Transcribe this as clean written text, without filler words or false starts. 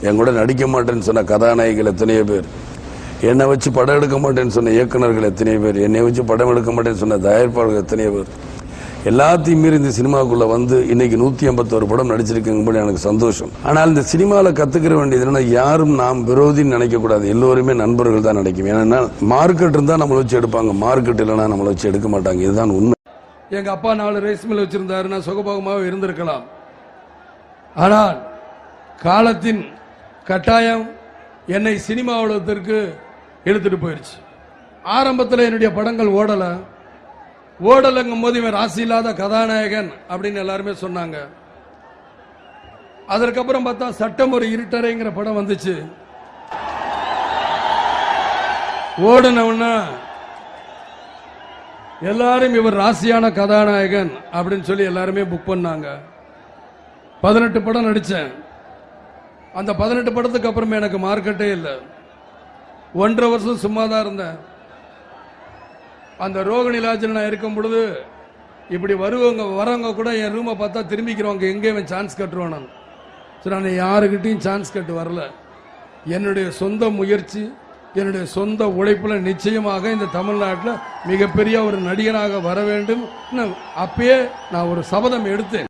என் கூட நடிக்க மாட்டேன்னு சொன்ன கதாநாயகிகள் எத்தனையோ பேர், என்னை வச்சு படம் எடுக்க மாட்டேன்னு சொன்ன இயக்குநர்கள் எத்தனையோ பேர், என்னை வச்சு படம் எடுக்க மாட்டேன்னு சொன்ன தயாரிப்பாளர்கள் எத்தனையோ பேர், எல்லாத்தையும் மீறி இந்த சினிமாவுக்குள்ள வந்து இன்னைக்கு 151 படம் நடிச்சிருக்கும்போது எனக்கு சந்தோஷம். ஆனால் இந்த சினிமாவில் கத்துக்கிற வேண்டியது யாரும் நாம் விரோதின்னு நினைக்க கூடாது, எல்லோருமே நண்பர்கள் தான் நினைக்கும். ஏன்னா மார்க்கெட் இருந்தா நம்மளை வச்சு எடுப்பாங்க, மார்க்கெட் இல்லைன்னா நம்மளை வச்சு எடுக்க மாட்டாங்க. இதுதான் உண்மை. எங்க அப்பா 4 ரைஸ் மில் வச்சிருந்தாரு, நான் சுகபோகமாக இருந்திருக்கலாம். ஆனால் காலத்தின் கட்டாயம் என்னை சினிமா உலகத்திற்கு எடுத்துட்டு போயிருச்சு. ஆரம்பத்தில் என்னுடைய படங்கள் ஓடலங்கும் போது இவன் ராசி இல்லாத கதாநாயகன் அப்படின்னு எல்லாருமே சொன்னாங்க. அதற்கப்புறம் பார்த்தா சட்டம் ஒரு இருட்டறைங்கிற படம் வந்துச்சு. ஓடனவுன்னா எல்லாரும் இவர் ராசியான கதாநாயகன் அப்படின்னு சொல்லி எல்லாருமே புக் பண்ணாங்க. 18 படம் நடிச்சேன். அந்த 18 படத்துக்கு அப்புறமே எனக்கு மார்க்கெட்டே இல்லை. 1.5 வருஷம் சும்மா தான் இருந்தேன். அந்த ரோகிணி லாட்ஜில் நான் இருக்கும் பொழுது இப்படி வரவங்க கூட என் ரூமை பார்த்தா திரும்பிக்கிறவங்க எங்கே சான்ஸ் கட்டுருவேன். நான் சரி, நான் யாருக்கிட்டையும் சான்ஸ் கட்டு வரல. என்னுடைய சொந்த முயற்சி, என்னுடைய சொந்த உழைப்பில் நிச்சயமாக இந்த தமிழ்நாட்டில் மிகப்பெரிய ஒரு நடிகனாக வர வேண்டும். அப்பயே நான் ஒரு சபதம் எடுத்தேன்.